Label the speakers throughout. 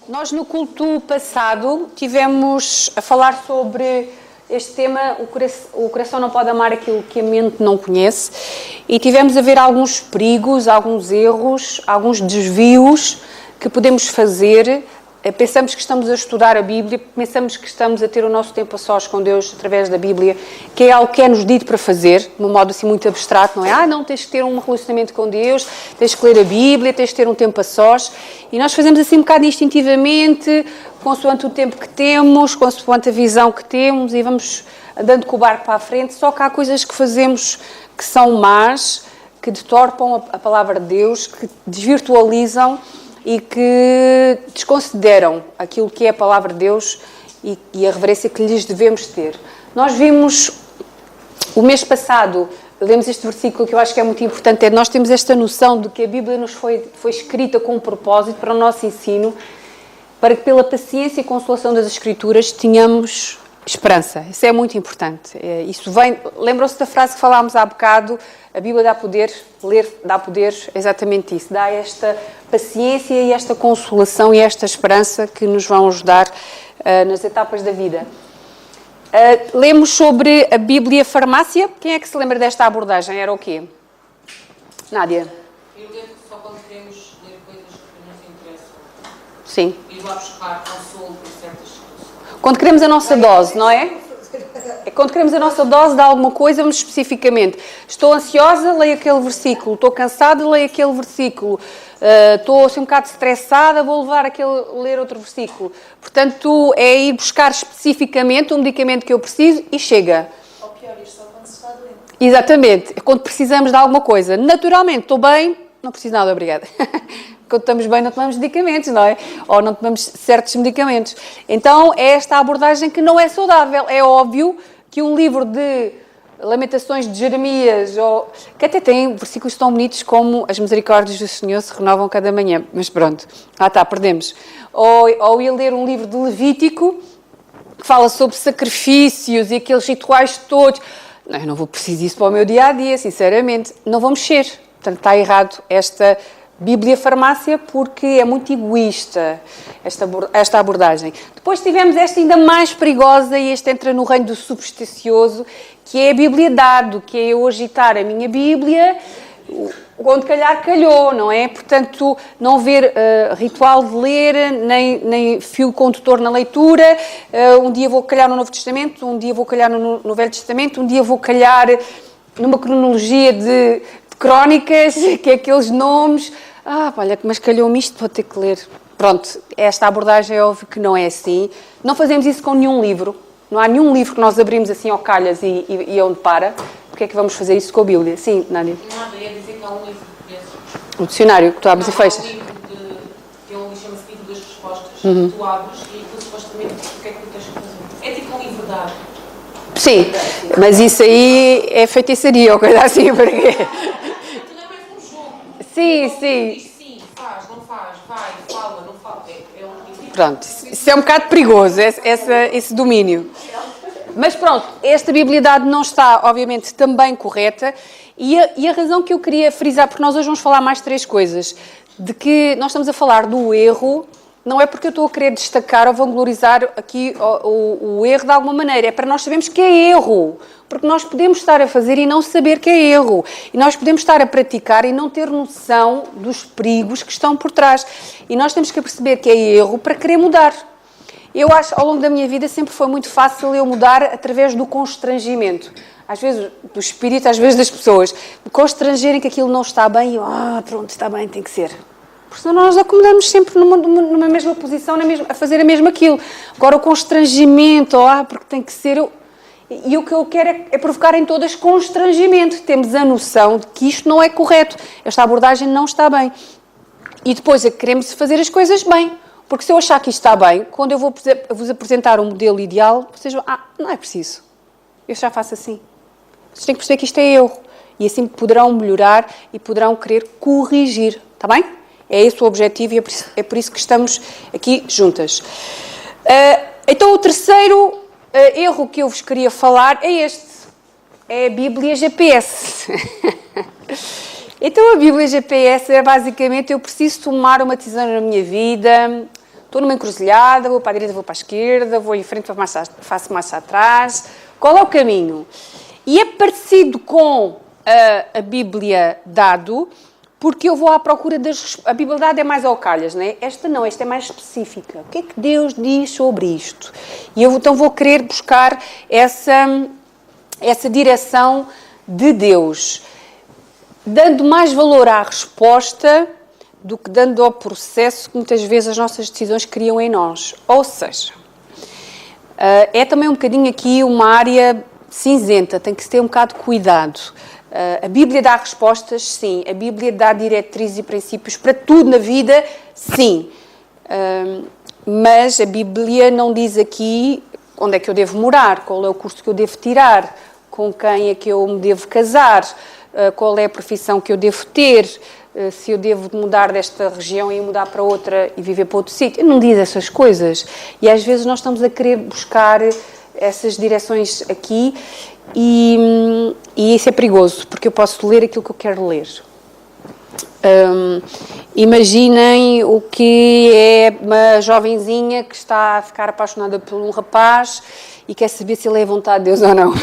Speaker 1: Nós no culto passado tivemos a falar sobre este tema, o coração não pode amar aquilo que a mente não conhece, e tivemos a ver alguns perigos, alguns erros, alguns desvios que podemos fazer. Pensamos que estamos a estudar a Bíblia, pensamos que estamos a ter o nosso tempo a sós com Deus através da Bíblia, que é algo que é nos dito para fazer, de um modo assim muito abstrato, não é? Não, tens que ter um relacionamento com Deus, tens que ler a Bíblia, tens que ter um tempo a sós, e nós fazemos assim um bocado instintivamente, consoante o tempo que temos, consoante a visão que temos, e vamos andando com o barco para a frente, só que há coisas que fazemos que são más, que deturpam a palavra de Deus, que desvirtualizam e que desconsideram aquilo que é a palavra de Deus e a reverência que lhes devemos ter. Nós vimos, o mês passado, lemos este versículo que eu acho que é muito importante, nós temos esta noção de que a Bíblia nos foi escrita com um propósito para o nosso ensino, para que pela paciência e consolação das Escrituras tenhamos esperança. Isso é muito importante. Isso vem, lembram-se da frase que falámos há bocado, a Bíblia dá poder, ler dá poder, exatamente isso. Dá esta paciência e esta consolação e esta esperança que nos vão ajudar nas etapas da vida. Lemos sobre a Bíblia farmácia. Quem é que se lembra desta abordagem? Era o quê? Nádia?
Speaker 2: Eu lembro que só quando queremos ler coisas que nos interessam.
Speaker 1: Sim.
Speaker 2: Ir lá buscar consolo por certas situações.
Speaker 1: Quando queremos a nossa dose, não é? É quando queremos a nossa dose de alguma coisa, vamos especificamente. Estou ansiosa, leio aquele versículo. Estou cansada, leio aquele versículo. Estou assim um bocado estressada, vou ler outro versículo. Portanto, é ir buscar especificamente o medicamento que eu preciso e chega.
Speaker 3: Ou pior, isto só quando se está doente.
Speaker 1: Exatamente. É quando precisamos de alguma coisa. Naturalmente, estou bem, não preciso nada, obrigada. Quando estamos bem não tomamos medicamentos, não é? Ou não tomamos certos medicamentos. Então, é esta abordagem que não é saudável. É óbvio que um livro de Lamentações de Jeremias, que até tem versículos tão bonitos como as misericórdias do Senhor se renovam cada manhã. Mas pronto, perdemos. Ou ir ler um livro de Levítico, que fala sobre sacrifícios e aqueles rituais todos. Não, eu não vou precisar disso para o meu dia-a-dia, sinceramente. Não vou mexer. Portanto, está errado esta Bíblia farmácia, porque é muito egoísta esta abordagem. Depois tivemos esta ainda mais perigosa, e este entra no reino do substancioso, que é a Bíblia dado, que é eu agitar a minha Bíblia, onde calhar calhou, não é? Portanto, não haver ritual de ler, nem fio condutor na leitura. Um dia vou calhar no Novo Testamento, um dia vou calhar no Velho Testamento, um dia vou calhar numa cronologia de crónicas, que é aqueles nomes. Olha, mas calhou-me isto, vou ter que ler. Pronto, esta abordagem é óbvio que não é assim. Não fazemos isso com nenhum livro. Não há nenhum livro que nós abrimos assim ao calhas e onde para. Porque é que vamos fazer isso com a Bíblia? Sim, Nádia?
Speaker 2: Nada, é dizer que há um livro desses.
Speaker 1: O dicionário que tu abres e fechas.
Speaker 2: Há um livro que é um livro, chama-se Livro das Respostas, que tu abres e aquilo supostamente diz o que é que tu tens que fazer. É tipo um livro dado.
Speaker 1: Sim, mas isso aí é feitiçaria ou coisa assim, porque...
Speaker 2: Aquilo é mesmo um jogo.
Speaker 1: Sim.
Speaker 2: Diz sim, faz, não faz, vai, fala, não fala. É um livro.
Speaker 1: Pronto, isso é um bocado perigoso, esse domínio. Mas pronto, esta biblicidade não está, obviamente, também correta, e a razão que eu queria frisar, porque nós hoje vamos falar mais 3 coisas, de que nós estamos a falar do erro, não é porque eu estou a querer destacar ou vanglorizar aqui o erro de alguma maneira, é para nós sabermos que é erro, porque nós podemos estar a fazer e não saber que é erro, e nós podemos estar a praticar e não ter noção dos perigos que estão por trás, e nós temos que perceber que é erro para querer mudar. Eu acho, ao longo da minha vida, sempre foi muito fácil eu mudar através do constrangimento. Às vezes do espírito, às vezes das pessoas. Me constrangerem que aquilo não está bem e eu, pronto, está bem, tem que ser. Porque senão nós acomodamos sempre numa mesma posição, a fazer a mesma aquilo. Agora o constrangimento, porque tem que ser... E o que eu quero é provocar em todas constrangimento. Temos a noção de que isto não é correto. Esta abordagem não está bem. E depois é que queremos fazer as coisas bem. Porque se eu achar que isto está bem, quando eu vos apresentar um modelo ideal, vocês vão, não é preciso. Eu já faço assim. Vocês têm que perceber que isto é erro. E assim poderão melhorar e poderão querer corrigir. Está bem? É esse o objetivo e é por isso que estamos aqui juntas. Então o terceiro erro que eu vos queria falar é este. É a Bíblia GPS. Então a Bíblia GPS é basicamente eu preciso tomar uma decisão na minha vida, Estou numa encruzilhada, vou para a direita, vou para a esquerda, vou em frente, faço marcha atrás. Qual é o caminho? E é parecido com a Bíblia dado, porque eu vou à procura das... A Bíblia dada é mais ao calhas, não é? Esta não, esta é mais específica. O que é que Deus diz sobre isto? E eu então vou querer buscar essa direção de Deus, dando mais valor à resposta do que dando ao processo que muitas vezes as nossas decisões criam em nós. Ou seja, é também um bocadinho aqui uma área cinzenta, tem que se ter um bocado de cuidado. A Bíblia dá respostas, sim. A Bíblia dá diretrizes e princípios para tudo na vida, sim. Mas a Bíblia não diz aqui onde é que eu devo morar, qual é o curso que eu devo tirar, com quem é que eu me devo casar, qual é a profissão que eu devo ter, se eu devo mudar desta região e mudar para outra e viver para outro sítio. Não diz essas coisas. E às vezes nós estamos a querer buscar essas direções aqui e isso é perigoso, porque eu posso ler aquilo que eu quero ler. Imaginem o que é uma jovenzinha que está a ficar apaixonada por um rapaz e quer saber se ele é a vontade de Deus ou não.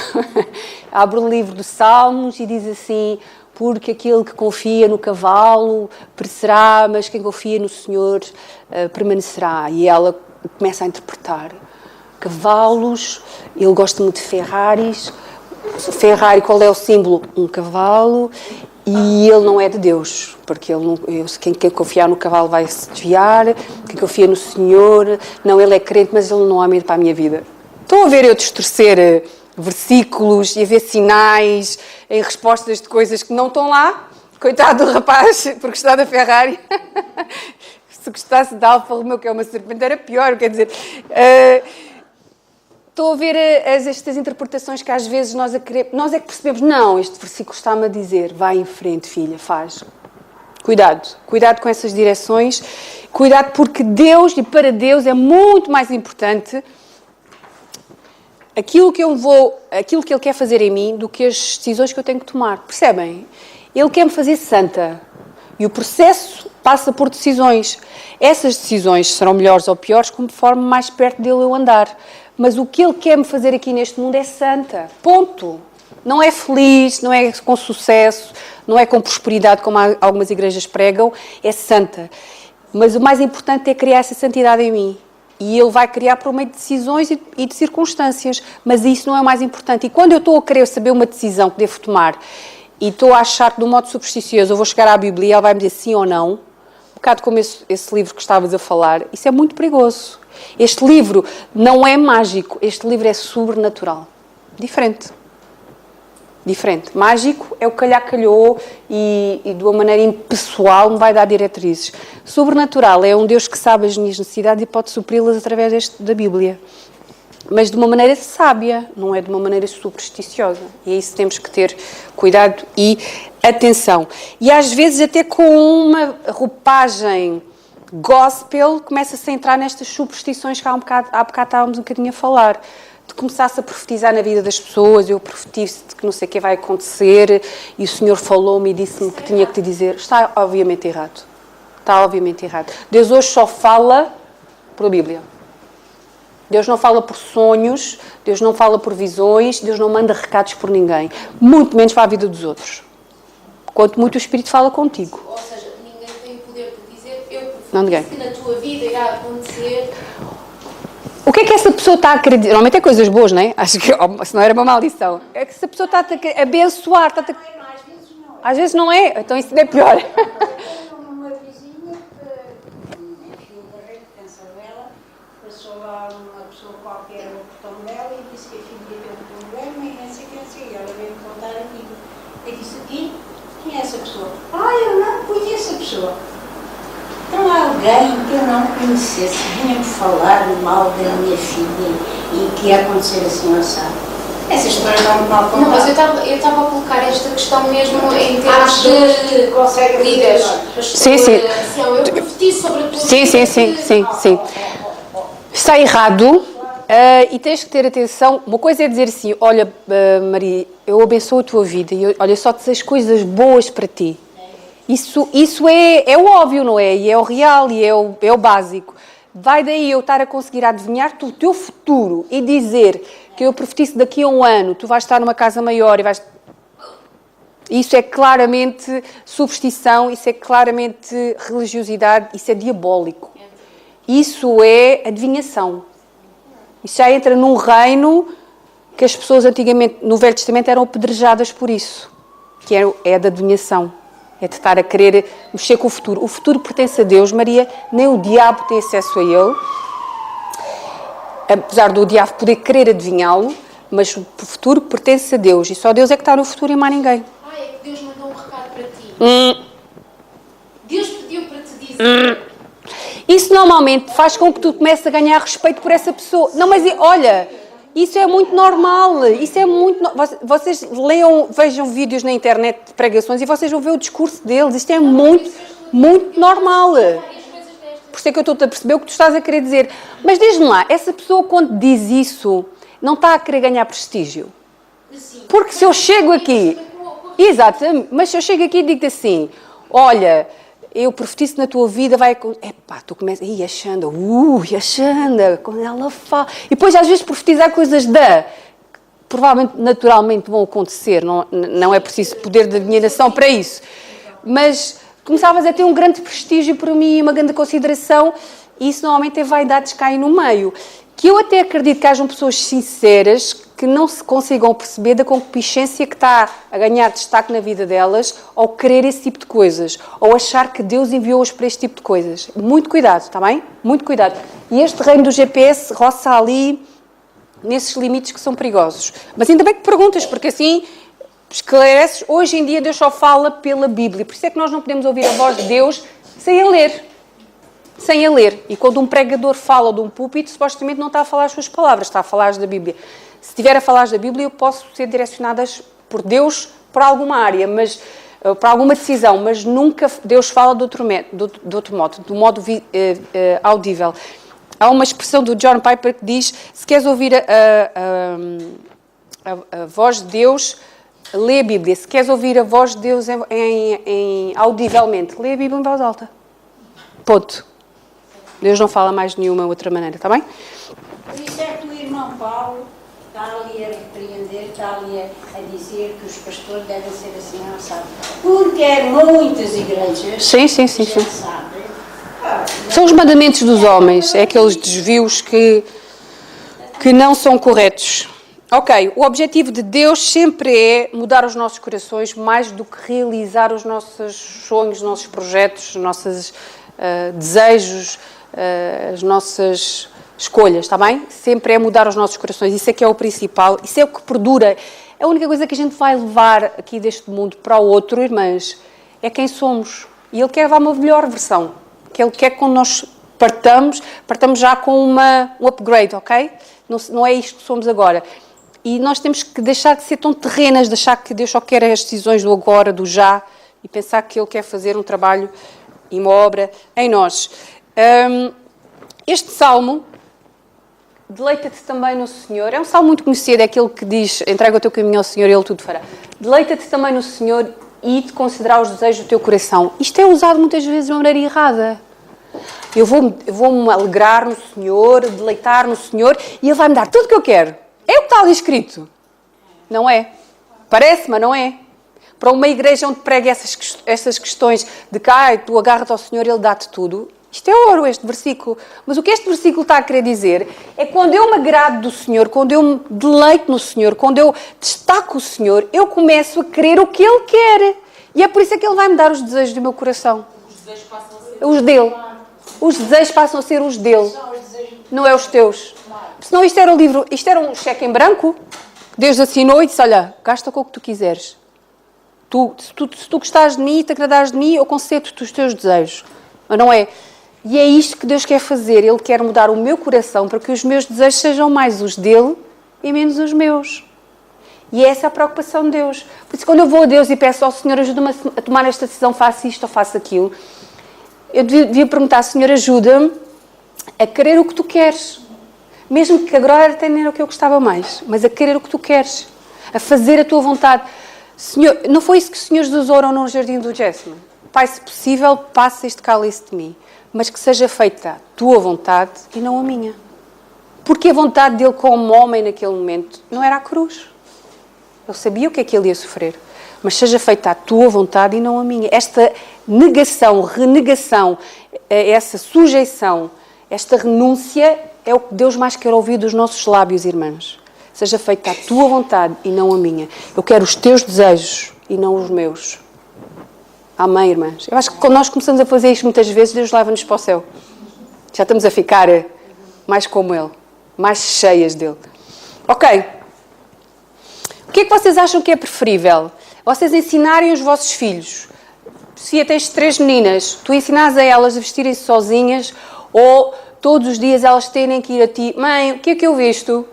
Speaker 1: Abre o livro dos Salmos e diz assim: porque aquele que confia no cavalo perecerá, mas quem confia no Senhor permanecerá. E ela começa a interpretar. Cavalos, ele gosta muito de Ferraris. Ferrari, qual é o símbolo? Um cavalo. E ele não é de Deus, porque ele não, quem confiar no cavalo vai se desviar, quem confia no Senhor, não, ele é crente, mas ele não há medo para a minha vida. Estão a ver eu distorcer versículos e a ver sinais em respostas de coisas que não estão lá? Coitado do rapaz, porque está da Ferrari. Se gostasse da Alfa Romeo, que é uma serpente, era pior, quer dizer... Estou a ver estas interpretações que às vezes nós é que percebemos, não, este versículo está-me a dizer, vai em frente, filha, faz. Cuidado com essas direções, cuidado porque Deus, e para Deus, é muito mais importante aquilo que Ele quer fazer em mim do que as decisões que eu tenho que tomar. Percebem? Ele quer-me fazer santa. E o processo passa por decisões. Essas decisões serão melhores ou piores conforme mais perto dele eu andar. Mas o que Ele quer me fazer aqui neste mundo é santa. Ponto. Não é feliz, não é com sucesso, não é com prosperidade, como algumas igrejas pregam, é santa. Mas o mais importante é criar essa santidade em mim. E Ele vai criar por meio de decisões e de circunstâncias. Mas isso não é o mais importante. E quando eu estou a querer saber uma decisão que devo tomar e estou a achar que de um modo supersticioso eu vou chegar à Bíblia e ela vai me dizer sim ou não, um bocado como esse livro que estavas a falar, isso é muito perigoso. Este livro não é mágico, este livro é sobrenatural. Diferente. Mágico é o calhou e de uma maneira impessoal me vai dar diretrizes. Sobrenatural é um Deus que sabe as minhas necessidades e pode supri-las através da Bíblia. Mas de uma maneira sábia, não é de uma maneira supersticiosa. E é isso que temos que ter cuidado e atenção. E às vezes até com uma roupagem gospel começa-se a entrar nestas superstições que há bocado estávamos um bocadinho a falar. De começar-se a profetizar na vida das pessoas, eu profetizo que não sei o que vai acontecer e o Senhor falou-me e disse-me que tinha que te dizer. Está obviamente errado. Deus hoje só fala pela Bíblia. Deus não fala por sonhos, Deus não fala por visões, Deus não manda recados por ninguém. Muito menos para a vida dos outros. Quanto muito o Espírito fala contigo.
Speaker 3: Ou seja, ninguém tem o poder de dizer eu
Speaker 1: Não, ninguém.
Speaker 3: que na tua vida irá acontecer.
Speaker 1: O que é que essa pessoa está a acreditar? Normalmente é coisas boas, não é? Acho que se não era uma maldição. É que essa pessoa está a abençoar. Às vezes não é. Então isso ainda é pior.
Speaker 4: Uma vizinha que, enfim, o barreiro de Cancerbela, passou lá uma pessoa qualquer no portão dela e disse que a filha teve um problema e não sei o que, e ela veio me contar aquilo. Eu disse, e quem é essa pessoa? Eu não conheço a pessoa. Então alguém que eu não conhecesse vinha-me falar mal da minha filha e que ia acontecer assim, não sabe? Essa história não me mal contada.
Speaker 3: Não, mas eu estava a colocar esta questão mesmo em termos de
Speaker 4: conseguem
Speaker 3: líderes.
Speaker 1: Sim.
Speaker 3: Eu profetizo sobre a tua
Speaker 1: Sim. Está errado e tens que ter atenção. Uma coisa é dizer assim, olha Maria, eu abençoo a tua vida e olha, só te desejo coisas boas para ti. Isso é o óbvio, não é? E é o real e é o básico. vai daí eu estar a conseguir adivinhar-te o teu futuro e dizer que eu profetizo daqui a um ano, tu vais estar numa casa maior e vais... Isso é claramente superstição, isso é claramente religiosidade, isso é diabólico. Isso é adivinhação. Isso já entra num reino que as pessoas antigamente, no Velho Testamento, eram apedrejadas por isso. Que é da adivinhação. É de estar a querer mexer com o futuro. O futuro pertence a Deus, Maria, nem o diabo tem acesso a ele. Apesar do diabo poder querer adivinhá-lo, mas o futuro pertence a Deus. E só Deus é que está no futuro e mais ninguém.
Speaker 3: É que Deus mandou um recado para ti. Deus pediu para te dizer.
Speaker 1: Isso normalmente faz com que tu comeces a ganhar respeito por essa pessoa. Não, mas olha, isso é muito normal. Isso é muito. Vocês vejam vídeos na internet de pregações e vocês vão ver o discurso deles. Isto é muito, muito normal. Por isso é que eu estou-te a perceber o que tu estás a querer dizer. Mas diz-me lá, essa pessoa quando diz isso não está a querer ganhar prestígio? Porque se eu chego aqui... Exato, mas se eu chego aqui e digo assim, olha, eu profetizo na tua vida, vai... Epá, tu começas... Ih, a Xanda, quando ela fala... E depois às vezes profetizar coisas provavelmente, naturalmente vão acontecer, não é preciso poder de adivinhação para isso. Mas começavas a ter um grande prestígio para mim, uma grande consideração, e isso normalmente é vaidades que caem no meio. Que eu até acredito que hajam pessoas sinceras que não se consigam perceber da concupiscência que está a ganhar destaque na vida delas ao querer esse tipo de coisas, ou achar que Deus enviou-os para este tipo de coisas. Muito cuidado, está bem? Muito cuidado. E este reino do GPS roça ali nesses limites que são perigosos. Mas ainda bem que perguntas, porque assim esclareces. Hoje em dia Deus só fala pela Bíblia. Por isso é que nós não podemos ouvir a voz de Deus sem a ler. Sem a ler. E quando um pregador fala de um púlpito, supostamente não está a falar as suas palavras, está a falar as da Bíblia. Se estiver a falar da Bíblia, eu posso ser direcionadas por Deus para alguma área, mas para alguma decisão, mas nunca Deus fala de outro modo, do modo audível. Há uma expressão do John Piper que diz, se queres ouvir a voz de Deus, lê a Bíblia. Se queres ouvir a voz de Deus audivelmente, lê a Bíblia em voz alta. Ponto. Deus não fala mais de nenhuma outra maneira, está bem?
Speaker 4: Por isso é que o irmão Paulo está ali a repreender, está ali a dizer que os pastores devem ser assim, não sabe? Porque muitas igrejas
Speaker 1: sim.
Speaker 4: sabem.
Speaker 1: São os mandamentos dos homens, é aqueles desvios que não são corretos. Ok, o objetivo de Deus sempre é mudar os nossos corações mais do que realizar os nossos sonhos, os nossos projetos, os nossos desejos, as nossas escolhas, está bem? Sempre é mudar os nossos corações, isso é que é o principal, isso é o que perdura. A única coisa que a gente vai levar aqui deste mundo para o outro, irmãs, é quem somos. E Ele quer levar uma melhor versão, que Ele quer que quando nós partamos já com um upgrade, ok? Não é isto que somos agora. E nós temos que deixar de ser tão terrenas, de achar que Deus só quer as decisões do agora, do já, e pensar que Ele quer fazer um trabalho e uma obra em nós. Este salmo, deleita-te também no Senhor, é um salmo muito conhecido, é aquele que diz, entrega o teu caminho ao Senhor e Ele tudo fará. Deleita-te também no Senhor e te considerar os desejos do teu coração. Isto é usado muitas vezes de uma maneira errada. Eu vou-me alegrar no Senhor, deleitar no Senhor e Ele vai-me dar tudo o que eu quero. É o que está ali escrito. Não é? Parece, mas não é. Para uma igreja onde prega essas questões de que tu agarras ao Senhor e Ele dá-te tudo. Isto é ouro, este versículo. Mas o que este versículo está a querer dizer é que quando eu me agrado do Senhor, quando eu me deleito no Senhor, quando eu destaco o Senhor, eu começo a querer o que Ele quer. E é por isso é que Ele vai-me dar os desejos do meu coração.
Speaker 2: Os desejos passam a ser
Speaker 1: os dele. Os desejos passam a ser os dele. Não é os teus. Senão isto era um cheque em branco. Deus assinou e disse, olha, gasta com o que tu quiseres. Se tu gostares de mim e te agradares de mim, eu concedo-te os teus desejos. Mas não é. E é isto que Deus quer fazer. Ele quer mudar o meu coração para que os meus desejos sejam mais os dele e menos os meus. E essa é a preocupação de Deus. Por isso, quando eu vou a Deus e peço ao Senhor, ajuda-me a tomar esta decisão, faço isto ou faço aquilo, eu devia perguntar, Senhor, ajuda-me a querer o que tu queres. Mesmo que agora até nem era o que eu gostava mais, mas a querer o que tu queres. A fazer a tua vontade. Senhor, não foi isso que o Senhor Jesus orou no jardim do Getsemane? Pai, se possível, passa este cálice de mim. mas que seja feita a tua vontade e não a minha. Porque a vontade dele como homem naquele momento não era a cruz. Ele sabia o que é que ele ia sofrer. Mas seja feita a tua vontade e não a minha. Esta negação, renegação, essa sujeição, esta renúncia é o que Deus mais quer ouvir dos nossos lábios, irmãs. Seja feita a tua vontade e não a minha. Eu quero os teus desejos e não os meus. Amém, irmãs? Eu acho que quando nós começamos a fazer isto muitas vezes, Deus leva-nos para o céu. Já estamos a ficar mais como Ele, mais cheias dele. Ok. O que é que vocês acham que é preferível? Vocês ensinarem os vossos filhos. Se tens 3 meninas, tu ensinares a elas a vestirem-se sozinhas ou todos os dias elas terem que ir a ti. Mãe, o que é que eu visto?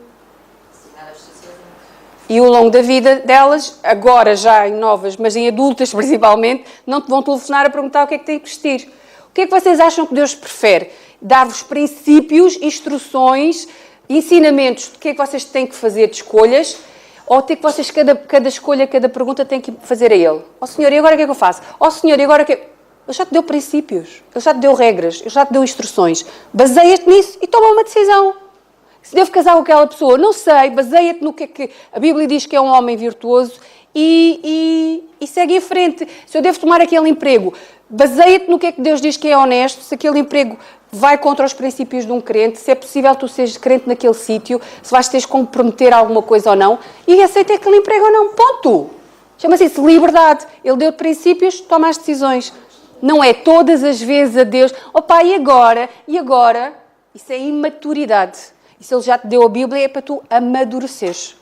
Speaker 1: E ao longo da vida delas, agora já em novas, mas em adultas principalmente, não te vão telefonar a perguntar o que é que têm que vestir. O que é que vocês acham que Deus prefere? Dar-vos princípios, instruções, ensinamentos de que é que vocês têm que fazer de escolhas, ou ter que vocês, cada escolha, cada pergunta, têm que fazer a Ele? Ó Senhor, e agora o que é que eu faço? Ó Senhor, e agora o que é que... Ele já te deu princípios, Ele já te deu regras, Ele já te deu instruções. Baseia-te nisso e toma uma decisão. Se devo casar com aquela pessoa, não sei, baseia-te no que é que a Bíblia diz que é um homem virtuoso e segue em frente. Se eu devo tomar aquele emprego, baseia-te no que é que Deus diz que é honesto, se aquele emprego vai contra os princípios de um crente, se é possível tu seres crente naquele sítio, se vais ter que comprometer alguma coisa ou não, e aceita aquele emprego ou não. Ponto! Chama-se isso liberdade. Ele deu princípios, toma as decisões. Não é todas as vezes a Deus, opa, e agora? E agora? Isso é imaturidade. E se Ele já te deu a Bíblia, é para tu amadureceres.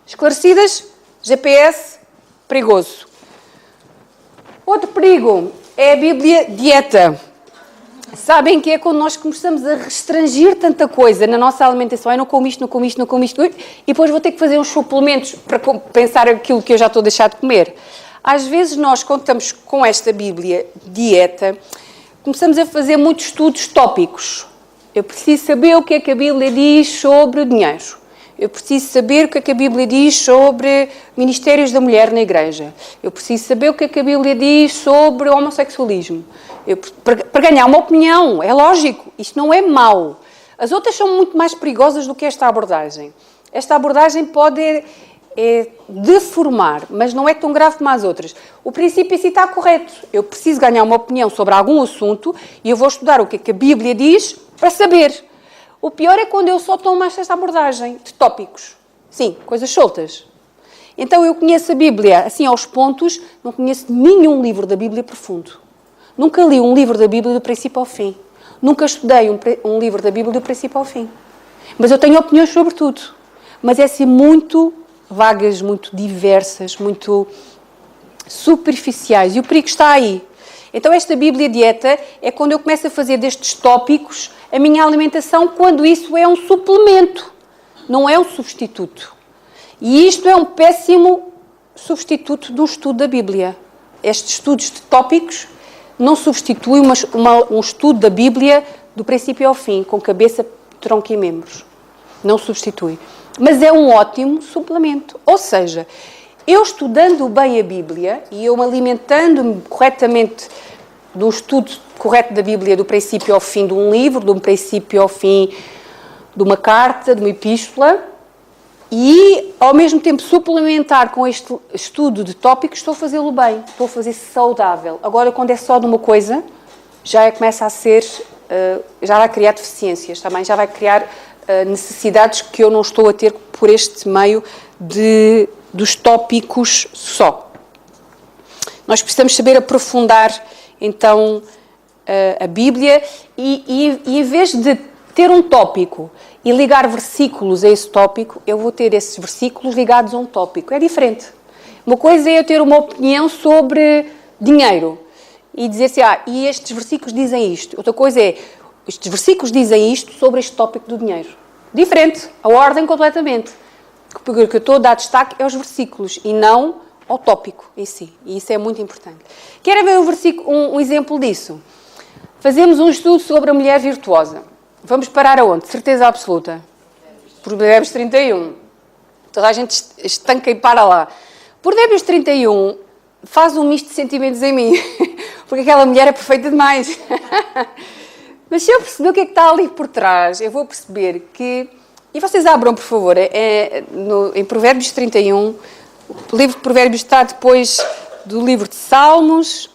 Speaker 1: Esclarecidas? GPS, perigoso. Outro perigo é a Bíblia dieta. Sabem que é quando nós começamos a restringir tanta coisa na nossa alimentação. Eu não como isto, não como isto, não como isto. E depois vou ter que fazer uns suplementos para compensar aquilo que eu já estou a deixar de comer. Às vezes nós, quando estamos com esta Bíblia dieta, começamos a fazer muitos estudos tópicos. Eu preciso saber o que é que a Bíblia diz sobre dinheiro. Eu preciso saber o que é que a Bíblia diz sobre ministérios da mulher na igreja. Eu preciso saber o que é que a Bíblia diz sobre o homossexualismo. Para ganhar uma opinião, é lógico, isto não é mau. As outras são muito mais perigosas do que esta abordagem. Esta abordagem pode deformar, mas não é tão grave como as outras. O princípio em si está correto. Eu preciso ganhar uma opinião sobre algum assunto e eu vou estudar o que é que a Bíblia diz para saber. O pior é quando eu só tomo esta abordagem de tópicos. Sim, coisas soltas. Então eu conheço a Bíblia assim aos pontos, não conheço nenhum livro da Bíblia profundo. Nunca li um livro da Bíblia do princípio ao fim. Nunca estudei um livro da Bíblia do princípio ao fim. Mas eu tenho opiniões sobre tudo. Mas é assim muito vagas, muito diversas, muito superficiais. E o perigo está aí. Então esta Bíblia dieta é quando eu começo a fazer destes tópicos a minha alimentação, quando isso é um suplemento, não é um substituto. E isto é um péssimo substituto do estudo da Bíblia. Estes estudos de tópicos não substituem um estudo da Bíblia do princípio ao fim, com cabeça, tronco e membros. Não substitui. Mas é um ótimo suplemento. Ou seja, eu estudando bem a Bíblia e eu me alimentando-me corretamente de um estudo correto da Bíblia do princípio ao fim de um livro, de um princípio ao fim de uma carta, de uma epístola, e ao mesmo tempo suplementar com este estudo de tópicos, estou a fazê-lo bem, estou a fazer saudável. Agora, quando é só de uma coisa, já começa a ser, já vai criar deficiências também, já vai criar necessidades que eu não estou a ter por este meio dos tópicos só. Nós precisamos saber aprofundar, então, a Bíblia e em vez de ter um tópico e ligar versículos a esse tópico, eu vou ter esses versículos ligados a um tópico. É diferente. Uma coisa é eu ter uma opinião sobre dinheiro e dizer assim, e estes versículos dizem isto. Outra coisa é, estes versículos dizem isto sobre este tópico do dinheiro. Diferente. A ordem completamente. Porque o que eu estou a dar destaque é aos versículos e não ao tópico em si. E isso é muito importante. Querem ver um exemplo disso? Fazemos um estudo sobre a mulher virtuosa. Vamos parar aonde? Certeza absoluta. Provérbios 31. Toda a gente estanca e para lá. Provérbios 31 faz um misto de sentimentos em mim. Porque aquela mulher é perfeita demais. Mas se eu perceber o que é que está ali por trás, eu vou perceber que... E vocês abram, por favor, em Provérbios 31. O livro de Provérbios está depois do livro de Salmos.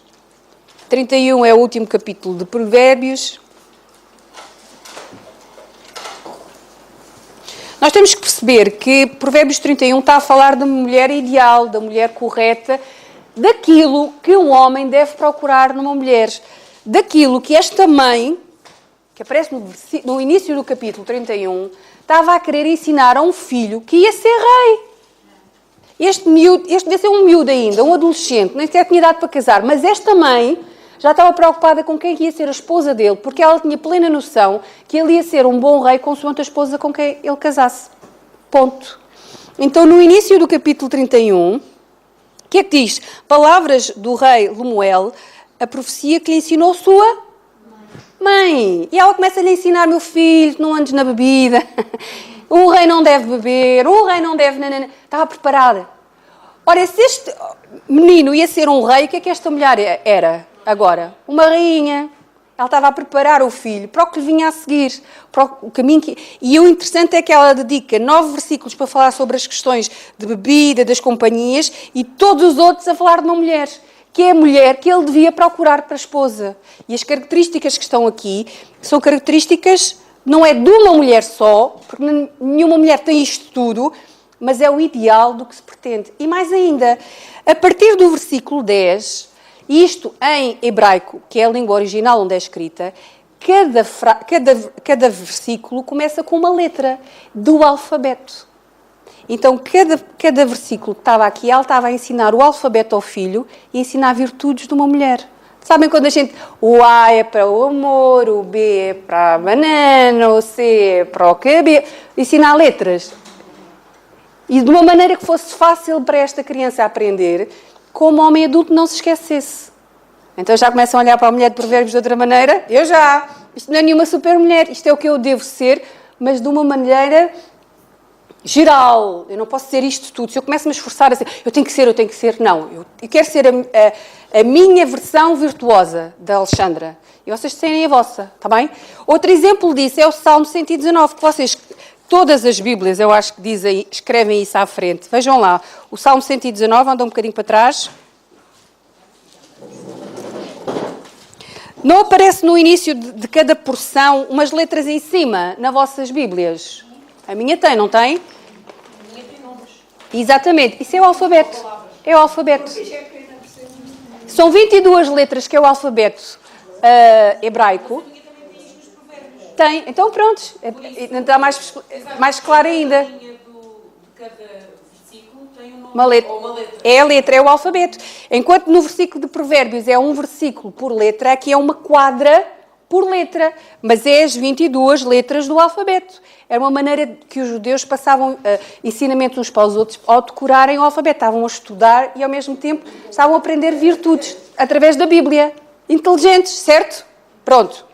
Speaker 1: 31 é o último capítulo de Provérbios. Nós temos que perceber que Provérbios 31 está a falar da mulher ideal, da mulher correta, daquilo que um homem deve procurar numa mulher. Daquilo que esta mãe, que aparece no início do capítulo 31, estava a querer ensinar a um filho que ia ser rei. Este devia ser um miúdo ainda, um adolescente, nem sequer tinha idade para casar, mas esta mãe já estava preocupada com quem ia ser a esposa dele, porque ela tinha plena noção que ele ia ser um bom rei consoante a esposa com quem ele casasse. Ponto. Então, no início do capítulo 31, o que é que diz? Palavras do rei Lemuel, a profecia que lhe ensinou sua mãe. E ela começa a lhe ensinar: meu filho, não andes na bebida, um rei não deve beber, um rei não deve... Estava preparada. Ora, se este menino ia ser um rei, o que é que esta mulher era agora? Uma rainha. Ela estava a preparar o filho para o que lhe vinha a seguir, para o caminho que... E o interessante é que ela dedica 9 versículos para falar sobre as questões de bebida, das companhias, e todos os outros a falar de uma mulher, que é a mulher que ele devia procurar para a esposa. E as características que estão aqui são características, não é de uma mulher só, porque nenhuma mulher tem isto tudo, mas é o ideal do que se pretende. E mais ainda, a partir do versículo 10, isto em hebraico, que é a língua original onde é escrita, cada versículo começa com uma letra do alfabeto. Então, cada versículo que estava aqui, ela estava a ensinar o alfabeto ao filho e ensinar virtudes de uma mulher. Sabem quando a gente... O A é para o amor, o B é para a banana, o C é para o cabelo. Ensinar letras. E de uma maneira que fosse fácil para esta criança aprender, como o homem adulto não se esquecesse. Então já começam a olhar para a mulher de Provérbios de outra maneira. Eu já. Isto não é nenhuma super mulher. Isto é o que eu devo ser, mas de uma maneira... geral, eu não posso ser isto tudo. Se eu começo a me esforçar a ser, eu tenho que ser, não. Eu quero ser a minha versão virtuosa da Alexandra. E vocês têm a vossa, está bem? Outro exemplo disso é o Salmo 119, que vocês, todas as Bíblias, eu acho que dizem, escrevem isso à frente. Vejam lá, o Salmo 119, anda um bocadinho para trás. Não aparece no início de cada porção umas letras em cima, nas vossas Bíblias? A minha tem, não tem? Exatamente, isso é o alfabeto. É o alfabeto. São 22 letras que é o alfabeto hebraico. Tem, então pronto, está mais claro ainda. Uma letra. É a letra, é o alfabeto. Enquanto no versículo de Provérbios é um versículo por letra, aqui é uma quadra por letra, mas é as 22 letras do alfabeto. Era uma maneira que os judeus passavam ensinamentos uns para os outros ao decorarem o alfabeto. Estavam a estudar e, ao mesmo tempo, estavam a aprender virtudes através da Bíblia. Inteligentes, certo? Pronto.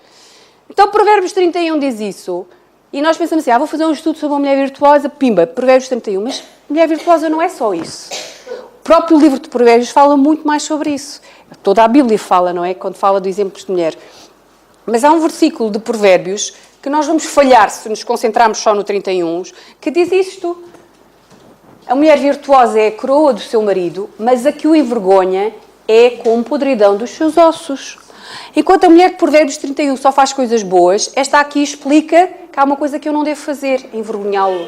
Speaker 1: Então, Provérbios 31 diz isso. E nós pensamos assim, vou fazer um estudo sobre uma mulher virtuosa, pimba, Provérbios 31. Mas mulher virtuosa não é só isso. O próprio livro de Provérbios fala muito mais sobre isso. Toda a Bíblia fala, não é? Quando fala de exemplos de mulher. Mas há um versículo de Provérbios que nós vamos falhar se nos concentrarmos só no 31, que diz isto. A mulher virtuosa é a coroa do seu marido, mas a que o envergonha é como podridão dos seus ossos. Enquanto a mulher de Provérbios 31 só faz coisas boas, esta aqui explica que há uma coisa que eu não devo fazer, envergonhá-lo.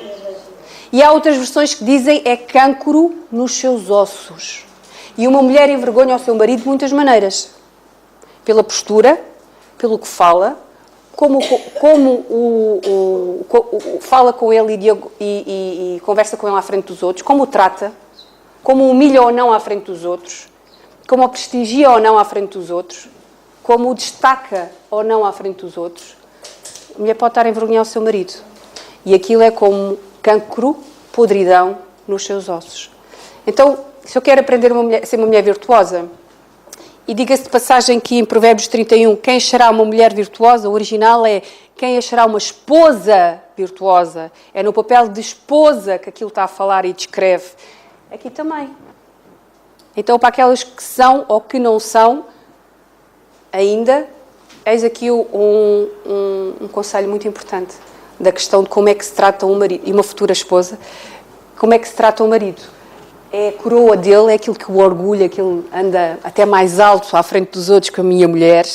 Speaker 1: E há outras versões que dizem é cancro nos seus ossos. E uma mulher envergonha o seu marido de muitas maneiras. Pela postura, pelo que fala, como fala com ele e conversa com ele à frente dos outros, como o trata, como o humilha ou não à frente dos outros, como o prestigia ou não à frente dos outros, como o destaca ou não à frente dos outros. A mulher pode estar a envergonhar o seu marido. E aquilo é como cancro, podridão nos seus ossos. Então, se eu quero aprender a ser uma mulher virtuosa, e diga-se de passagem que em Provérbios 31, quem achará uma mulher virtuosa, o original é quem achará uma esposa virtuosa. É no papel de esposa que aquilo está a falar e descreve. Aqui também. Então, para aquelas que são ou que não são, ainda eis aqui um conselho muito importante da questão de como é que se trata um marido e uma futura esposa, como é que se trata um marido. É a coroa dele, é aquilo que o orgulha, que ele anda até mais alto à frente dos outros que a minha mulher,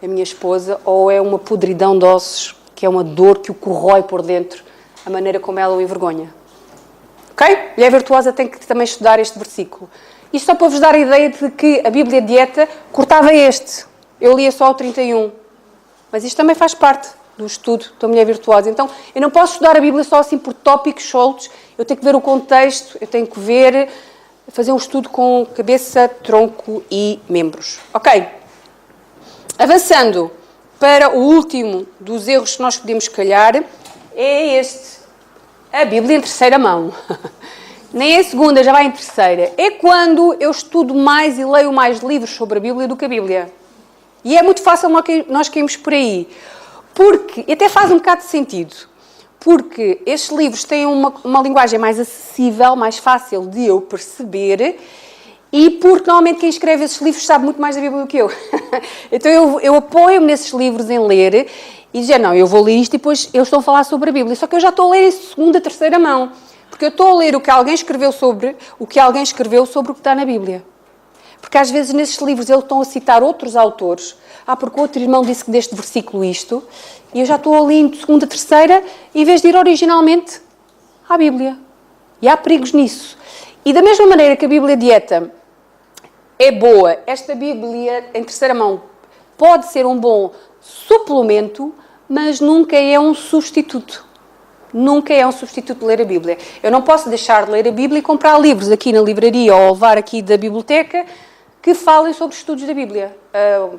Speaker 1: a minha esposa, ou é uma podridão de ossos, que é uma dor que o corrói por dentro, a maneira como ela o envergonha. Ok? Mulher virtuosa tem que também estudar este versículo. Isto só para vos dar a ideia de que a Bíblia Dieta cortava este. Eu lia só o 31. Mas isto também faz parte do estudo da mulher virtuosa. Então, eu não posso estudar a Bíblia só assim por tópicos soltos. Eu tenho que ver o contexto, eu tenho que fazer um estudo com cabeça, tronco e membros. Ok? Avançando para o último dos erros que nós podemos calhar, é este. A Bíblia em terceira mão. Nem em segunda, já vai em terceira. É quando eu estudo mais e leio mais livros sobre a Bíblia do que a Bíblia. E é muito fácil nós cairmos por aí. Porque, e até faz um bocado de sentido, porque estes livros têm uma linguagem mais acessível, mais fácil de eu perceber, e porque normalmente quem escreve esses livros sabe muito mais da Bíblia do que eu. Então eu apoio-me nesses livros em ler e dizer, não, eu vou ler isto e depois eles estão a falar sobre a Bíblia. Só que eu já estou a ler em segunda, terceira mão. Porque eu estou a ler o que alguém escreveu sobre o que está na Bíblia. Porque às vezes nesses livros eles estão a citar outros autores. Porque o outro irmão disse que deste versículo isto. E eu já estou ali em segunda, terceira, em vez de ir originalmente à Bíblia. E há perigos nisso. E da mesma maneira que a Bíblia Dieta é boa, esta Bíblia em terceira mão pode ser um bom suplemento, mas nunca é um substituto. Nunca é um substituto de ler a Bíblia. Eu não posso deixar de ler a Bíblia e comprar livros aqui na livraria ou levar aqui da biblioteca que falem sobre estudos da Bíblia.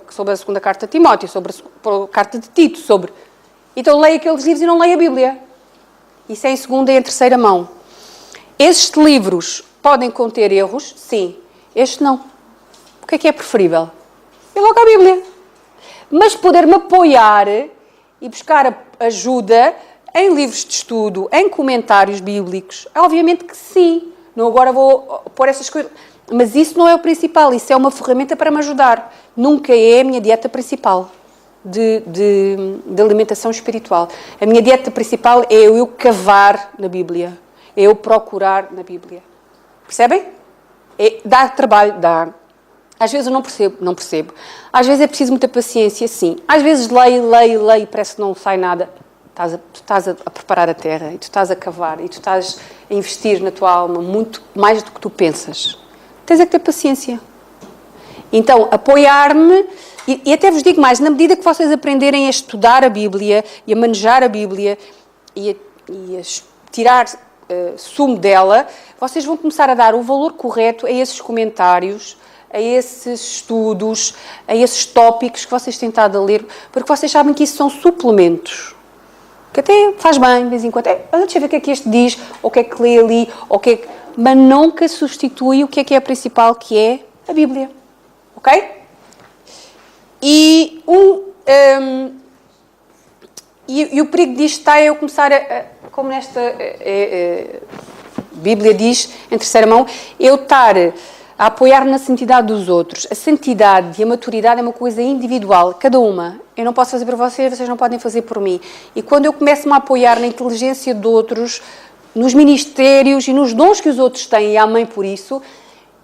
Speaker 1: Sobre a segunda carta de Timóteo, sobre a carta de Tito, sobre... Então leio aqueles livros e não leio a Bíblia. Isso é em segunda e em terceira mão. Estes livros podem conter erros? Sim. Este não. O que é preferível? Eu logo a Bíblia. Mas poder-me apoiar e buscar ajuda em livros de estudo, em comentários bíblicos, obviamente que sim. Não agora vou pôr essas coisas. Mas isso não é o principal, isso é uma ferramenta para me ajudar. Nunca é a minha dieta principal de alimentação espiritual. A minha dieta principal é eu cavar na Bíblia. É eu procurar na Bíblia. Percebem? Dá trabalho, dá. Às vezes eu não percebo. Às vezes é preciso muita paciência, sim. Às vezes leio e parece que não sai nada. Tu estás a preparar a terra, e tu estás a cavar, e tu estás a investir na tua alma muito mais do que tu pensas. Tens é que ter paciência. Então, apoiar-me, e até vos digo mais, na medida que vocês aprenderem a estudar a Bíblia, e a manejar a Bíblia, e a tirar sumo dela, vocês vão começar a dar o valor correto a esses comentários, a esses estudos, a esses tópicos que vocês têm estado a ler, porque vocês sabem que isso são suplementos. Que até faz bem, de vez em quando. Deixa eu ver o que é que este diz, ou o que é que lê ali, mas nunca substitui o que é principal, que é a Bíblia. Ok? E o perigo disto está eu começar como nesta Bíblia diz, em terceira mão, eu estar a apoiar-me na santidade dos outros. A santidade e a maturidade é uma coisa individual, cada uma. Eu não posso fazer por vocês, vocês não podem fazer por mim. E quando eu começo-me a apoiar na inteligência de outros, nos ministérios e nos dons que os outros têm, e amém por isso,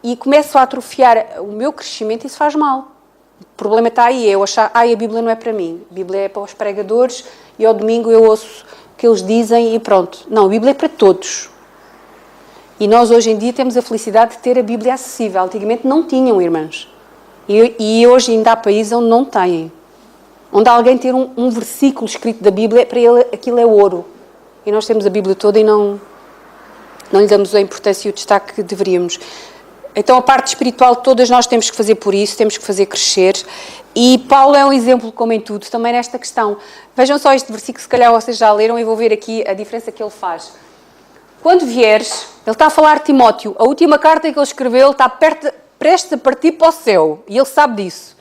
Speaker 1: e começo a atrofiar o meu crescimento, isso faz mal. O problema está aí, eu achar, a Bíblia não é para mim. A Bíblia é para os pregadores e ao domingo eu ouço o que eles dizem e pronto. Não, a Bíblia é para todos. E nós hoje em dia temos a felicidade de ter a Bíblia acessível. Antigamente não tinham, irmãs. E hoje ainda há países onde não têm. Onde alguém ter um versículo escrito da Bíblia, para ele aquilo é ouro. E nós temos a Bíblia toda e não lhe damos a importância e o destaque que deveríamos. Então a parte espiritual todas nós temos que fazer por isso, temos que fazer crescer. E Paulo é um exemplo, como em tudo, também nesta questão. Vejam só este versículo, se calhar vocês já leram, e vou ver aqui a diferença que ele faz. Quando vieres, ele está a falar de Timóteo, a última carta que ele escreveu, ele está prestes a partir para o céu, e ele sabe disso.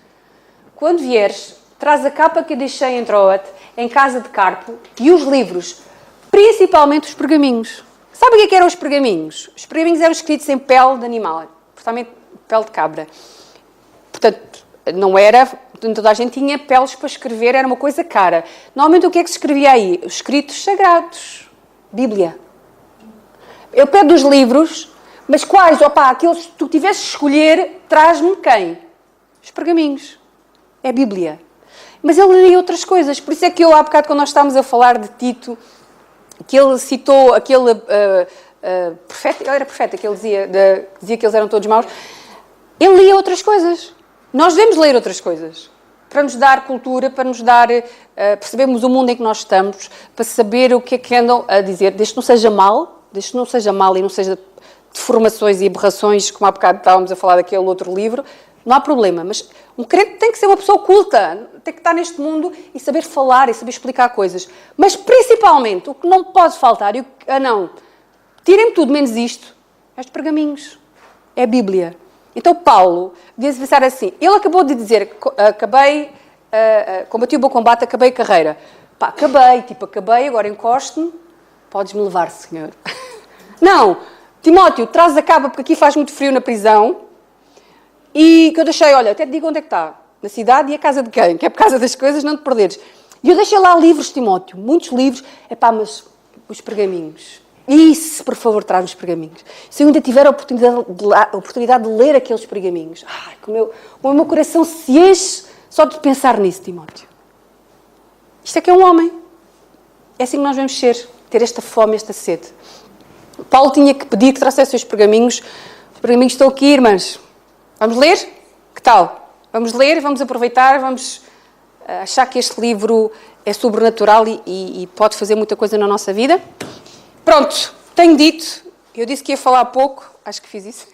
Speaker 1: Quando vieres, traz a capa que eu deixei em Troade, em casa de Carpo, e os livros, principalmente os pergaminhos. Sabe o que eram os pergaminhos? Os pergaminhos eram escritos em pele de animal, portanto, pele de cabra. Portanto, não era toda a gente tinha peles para escrever, era uma coisa cara. Normalmente o que é que se escrevia aí? Os escritos sagrados. Bíblia. Eu pego os livros, mas quais? Aqueles que tu tivesses de escolher, traz-me quem? Os pergaminhos. É a Bíblia. Mas ele lia outras coisas. Por isso é que eu, há bocado, quando nós estávamos a falar de Tito, que ele citou aquele profeta, ele era profeta, que ele dizia que eles eram todos maus, ele lia outras coisas. Nós devemos ler outras coisas, para nos dar cultura, para nos dar, percebermos o mundo em que nós estamos, para saber o que é que andam a dizer, desde que não seja mal, e não seja deformações e aberrações, como há bocado estávamos a falar daquele outro livro, não há problema, mas um crente tem que ser uma pessoa culta, tem que estar neste mundo e saber falar e saber explicar coisas. Mas, principalmente, o que não pode faltar, tirem-me tudo menos isto, é os pergaminhos, é a Bíblia. Então, Paulo devia-se pensar assim, ele acabou de dizer, combati o bom combate, acabei a carreira. Acabei, agora encosto-me, podes-me levar, Senhor. Não, Timóteo, traz a capa, porque aqui faz muito frio na prisão, e que eu deixei, olha, até te digo onde é que está, na cidade e a casa de quem, que é por causa das coisas, não te perderes. E eu deixei lá livros, Timóteo, muitos livros, mas os pergaminhos. Isso, por favor, traz-me os pergaminhos. Se eu ainda tiver a oportunidade de ler aqueles pergaminhos, como o meu coração se enche só de pensar nisso, Timóteo. Isto é que é um homem. É assim que nós devemos ser, ter esta fome, esta sede. Paulo tinha que pedir que trouxessem os pergaminhos. Os pergaminhos estão aqui, irmãs. Vamos ler? Que tal? Vamos ler, vamos aproveitar, vamos achar que este livro é sobrenatural e pode fazer muita coisa na nossa vida. Pronto, tenho dito. Eu disse que ia falar pouco, acho que fiz isso.